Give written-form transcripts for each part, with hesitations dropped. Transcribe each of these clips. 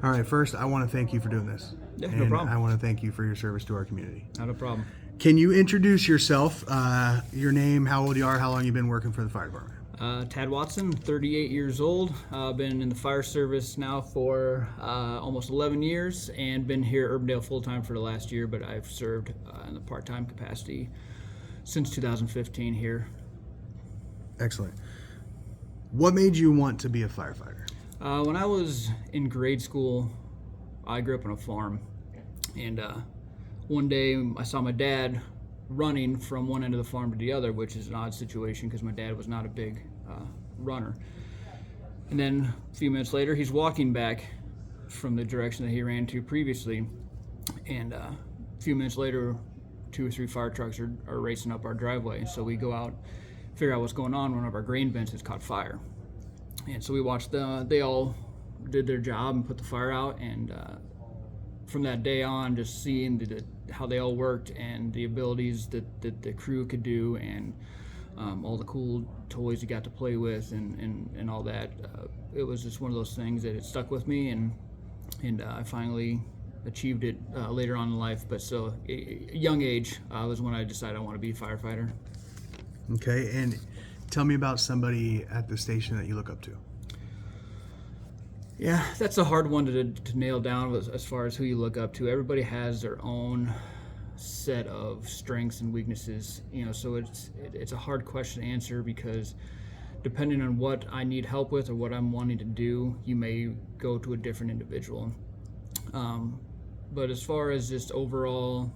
All right, first, I want to thank you for doing this. Yeah, and no problem. I want to thank you for your service to our community. Not a problem. Can you introduce yourself, your name, how old you are, how long you've been working for the fire department? Tad Watson, 38 years old. Been in the fire service now for almost 11 years and been here at Urbandale full-time for the last year, but I've served in the part-time capacity since 2015 here. Excellent. What made you want to be a firefighter? When I was in grade school, I grew up on a farm, and one day I saw my dad running from one end of the farm to the other, which is an odd situation because my dad was not a big runner. And then a few minutes later, he's walking back from the direction that he ran to previously, and a few minutes later, 2 or 3 fire trucks are racing up our driveway. So we go out, figure out what's going on. One of our grain bins has caught fire, and so we watched they all did their job and put the fire out. And from that day on, just seeing how they all worked and the abilities that the crew could do, and all the cool toys you got to play with and all that, it was just one of those things that it stuck with me, and I finally achieved it later on in life. But so a young age was when I decided I want to be a firefighter. Okay, and tell me about somebody at the station that you look up to. Yeah, that's a hard one to nail down as far as who you look up to. Everybody has their own set of strengths and weaknesses, so it's a hard question to answer, because depending on what I need help with or what I'm wanting to do, you may go to a different individual. But as far as just overall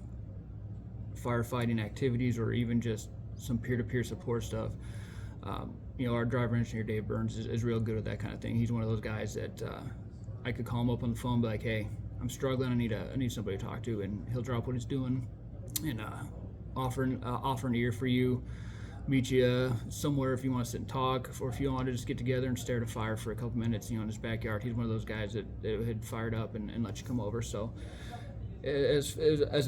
firefighting activities, or even just some peer-to-peer support stuff, our driver engineer Dave Burns is real good at that kind of thing. He's one of those guys that I could call him up on the phone and be like, hey, I'm struggling, I need somebody to talk to, and he'll drop what he's doing and offer an ear for you, meet you somewhere if you want to sit and talk, or if you want to just get together and stare at a fire for a couple minutes, in his backyard. He's one of those guys that had fired up and let you come over. So as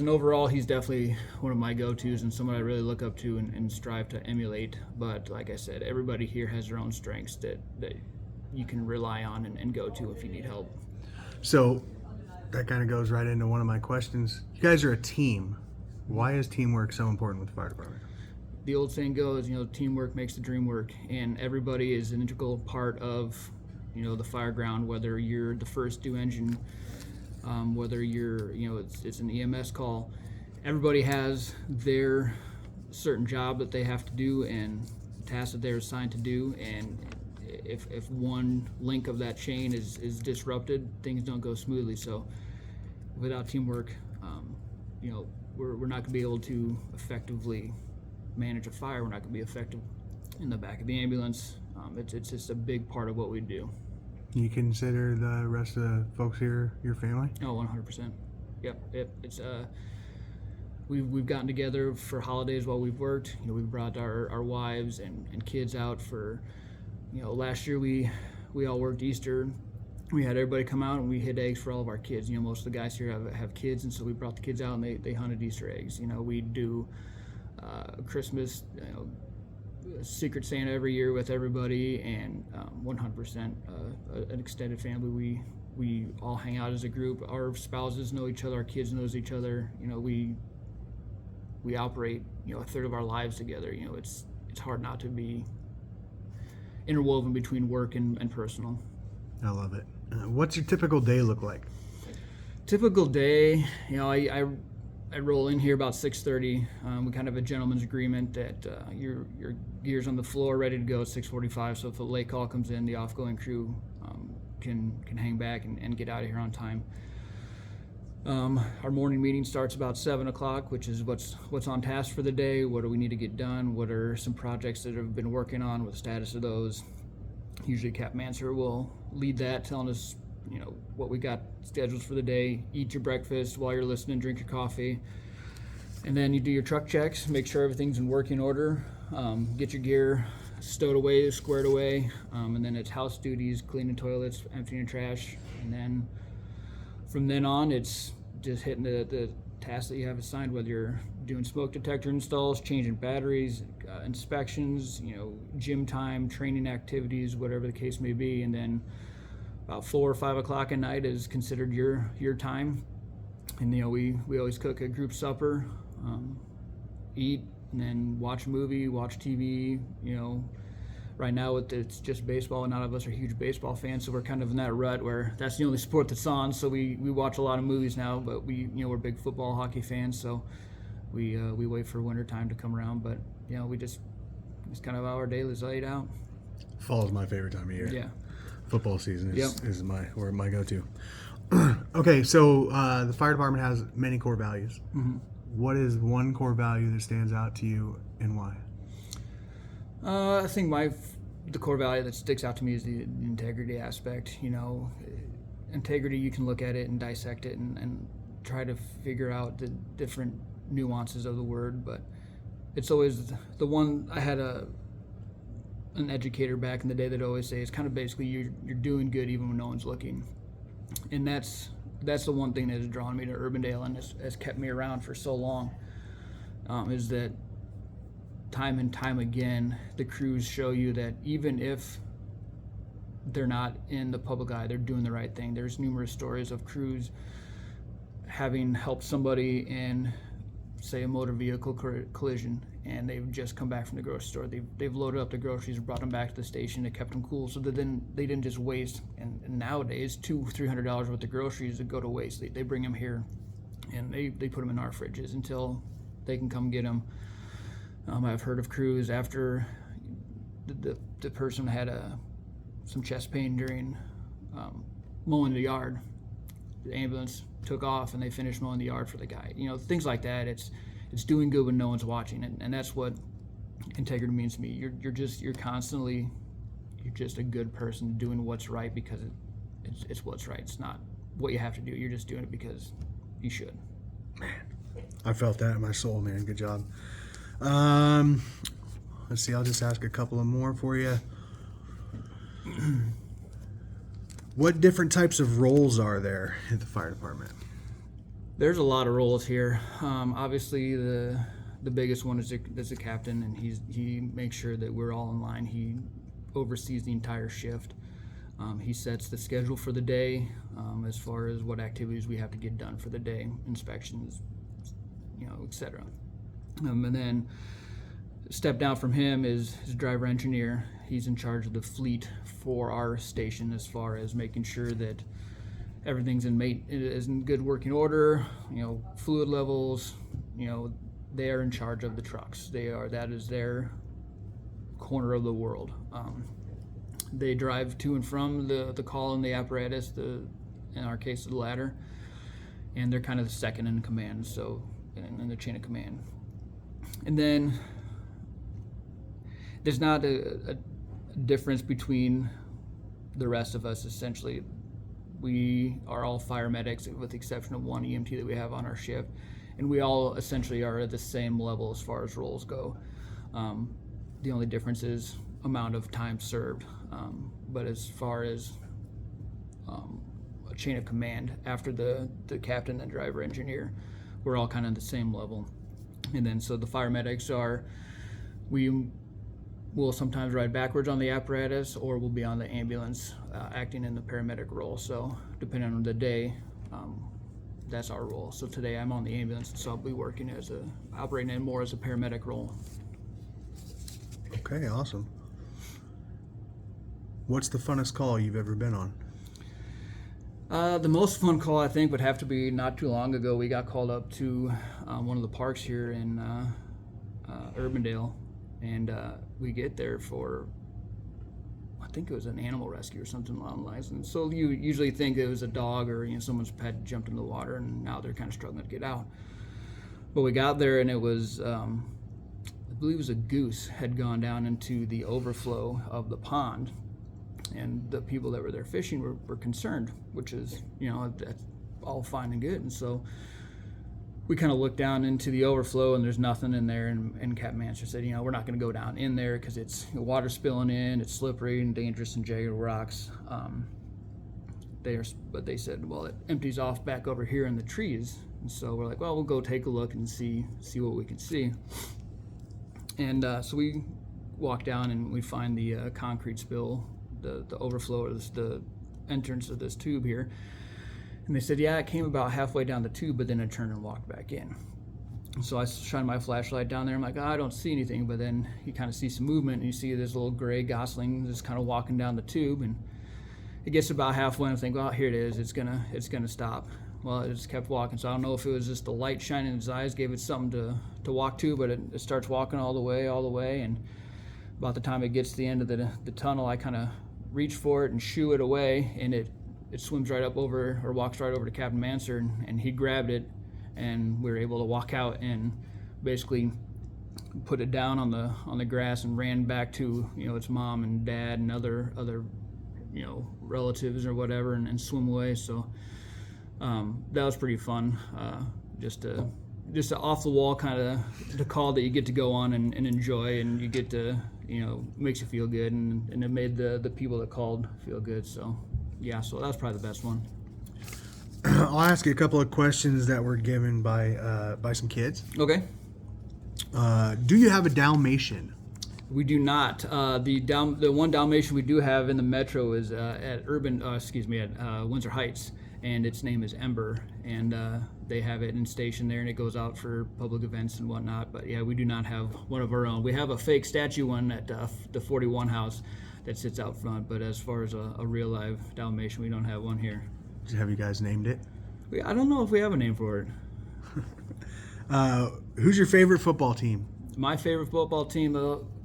an overall, he's definitely one of my go-tos and someone I really look up to and strive to emulate. But like I said, everybody here has their own strengths that you can rely on and go to if you need help. So that kind of goes right into one of my questions. You guys are a team. Why is teamwork so important with the fire department? The old saying goes, teamwork makes the dream work, and everybody is an integral part of, the fire ground, whether you're the first due engine, whether you're, it's an EMS call. Everybody has their certain job that they have to do and tasks that they're assigned to do, and if one link of that chain is disrupted, things don't go smoothly. So without teamwork, we're not going to be able to effectively manage a fire. We're not going to be effective in the back of the ambulance. It's just a big part of what we do. You consider the rest of the folks here your family? Oh, 100%. Yep. It's we've gotten together for holidays while we've worked. We've brought our wives and kids out for, last year we all worked Easter. We had everybody come out and we hid eggs for all of our kids. Most of the guys here have kids, and so we brought the kids out and they hunted Easter eggs. We do Christmas, Secret Santa every year with everybody, and 100% an extended family. We all hang out as a group. Our spouses know each other, our kids knows each other. We operate a third of our lives together. It's hard not to be interwoven between work and personal. I love it. What's your typical day look like? Typical day, I roll in here about 6:30. We kind of have a gentleman's agreement that your gear's on the floor, ready to go at 6:45. So if a late call comes in, the off-going crew can hang back and get out of here on time. Our morning meeting starts about 7 o'clock, which is what's on task for the day. What do we need to get done? What are some projects that have been working on? What the status of those? Usually Cap Manser will lead that, telling us what we got scheduled for the day. Eat your breakfast while you're listening, drink your coffee, and then you do your truck checks, make sure everything's in working order, get your gear stowed away, squared away, and then it's house duties, cleaning toilets, emptying trash, and then from then on it's just hitting the tasks that you have assigned, whether you're doing smoke detector installs, changing batteries, inspections, gym time, training activities, whatever the case may be. And then about 4 or 5 o'clock at night is considered your time. And we always cook a group supper, eat, and then watch a movie, watch TV. Right now it's just baseball, and none of us are huge baseball fans, so we're kind of in that rut where that's the only sport that's on. So we watch a lot of movies now, but we're big football, hockey fans, so we wait for winter time to come around. But it's kind of how our day is laid out. Fall is my favorite time of year. Yeah. Football season is my go-to. Okay, so the fire department has many core values. Mm-hmm. What is one core value that stands out to you, and why? I think the core value that sticks out to me is the integrity aspect. Integrity, you can look at it and dissect it and try to figure out the different nuances of the word, but it's always the one. I had an educator back in the day that always say it's kind of basically you're doing good even when no one's looking, and that's the one thing that has drawn me to Urbandale and has kept me around for so long, is that time and time again the crews show you that even if they're not in the public eye, they're doing the right thing. There's numerous stories of crews having helped somebody in, say, a motor vehicle collision, and they've just come back from the grocery store. They've loaded up the groceries, brought them back to the station, they kept them cool, so that then they didn't just waste. And nowadays, $200-300 worth of groceries that go to waste. They bring them here, and they put them in our fridges until they can come get them. I've heard of crews after the person had some chest pain during mowing the yard. The ambulance took off and they finished mowing the yard for the guy. Things like that. It's doing good when no one's watching, and that's what integrity means to me. You're just a good person doing what's right because it's what's right. It's not what you have to do. You're just doing it because you should. Man, I felt that in my soul, man. Good job. Let's see. I'll just ask a couple of more for you. What different types of roles are there at the fire department? There's a lot of roles here. Obviously, the biggest one is the captain, and he makes sure that we're all in line. He oversees the entire shift. He sets the schedule for the day, as far as what activities we have to get done for the day, inspections, etc. And then step down from him is his driver engineer. He's in charge of the fleet for our station as far as making sure that everything's in good working order. Fluid levels. They are in charge of the trucks. That is their corner of the world. They drive to and from the call and the apparatus. In our case, the ladder, and they're kind of the second in command. So in the chain of command. And then there's not a difference between the rest of us. Essentially, we are all fire medics with the exception of one EMT that we have on our shift, and we all essentially are at the same level as far as roles go. The only difference is amount of time served, but as far as a chain of command after the captain and driver engineer, we're all kind of the same level. And then so the fire medics we will sometimes ride backwards on the apparatus, or we'll be on the ambulance acting in the paramedic role. So depending on the day, that's our role. So today I'm on the ambulance, so I'll be working operating in more as a paramedic role. Okay, awesome. What's the funnest call you've ever been on? The most fun call I think would have to be not too long ago. We got called up to one of the parks here in Urbandale, and we get there for, I think it was an animal rescue or something along the lines. And so you usually think it was a dog or someone's pet jumped in the water, and now they're kind of struggling to get out. But we got there, and it was, I believe it was a goose had gone down into the overflow of the pond. And the people that were there fishing were concerned, which is, that's all fine and good. And so we kind of looked down into the overflow, and there's nothing in there. And Captain Manser said, we're not going to go down in there because it's water spilling in, it's slippery and dangerous and jagged rocks. But they said, well, it empties off back over here in the trees. And so we're like, well, we'll go take a look and see what we can see. And so we walk down and we find the concrete spill. The overflow, or the entrance of this tube here. And they said, yeah, it came about halfway down the tube, but then it turned and walked back in. So I shine my flashlight down there. I'm like, I don't see anything. But then you kind of see some movement, and you see this little gray gosling just kind of walking down the tube. And it gets about halfway, and I think, well, here it is. It's gonna stop. Well, it just kept walking. So I don't know if it was just the light shining in its eyes gave it something to walk to, but it starts walking all the way. And about the time it gets to the end of the tunnel, I kind of reach for it and shoo it away, and it swims right up over, or walks right over to Captain Manser, and he grabbed it. And we were able to walk out and basically put it down on the grass and ran back to its mom and dad and other relatives or whatever, and swim away. So that was pretty fun. Just a off the wall kind of the call that you get to go on and enjoy, and you get to makes you feel good, and it made the people that called feel good. So yeah, so that was probably the best one. I'll ask you a couple of questions that were given by some kids. Okay. Do you have a Dalmatian? We do not. The one Dalmatian we do have in the metro is at Windsor Heights, and its name is Ember, and they have it in station there, and it goes out for public events and whatnot. But yeah, we do not have one of our own. We have a fake statue one at the 41 house that sits out front, but as far as a real live Dalmatian, we don't have one here. Have you guys named it? I don't know if we have a name for it. Who's your favorite football team? My favorite football team,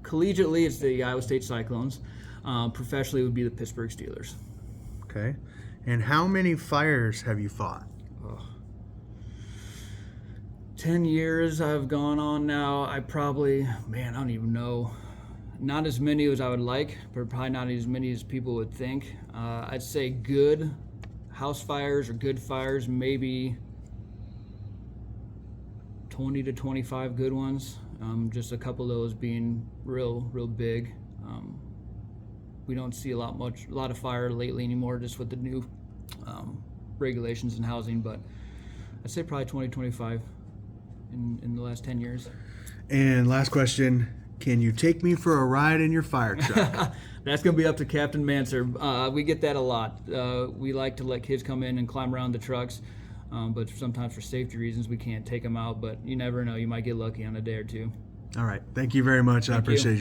collegiately, it's the Iowa State Cyclones. Professionally, it would be the Pittsburgh Steelers. Okay. And how many fires have you fought? 10 years I've gone on now. I don't even know. Not as many as I would like, but probably not as many as people would think. I'd say good house fires or good fires, maybe 20 to 25 good ones. Just a couple of those being real big. We don't see a lot of fire lately anymore, just with the new regulations in housing. But I'd say probably 20, 25 in the last 10 years. And last question: can you take me for a ride in your fire truck? That's going to be up to Captain Manser. We get that a lot. We like to let kids come in and climb around the trucks, but sometimes for safety reasons we can't take them out. But you never know. You might get lucky on a day or two. All right. Thank you very much. I appreciate it.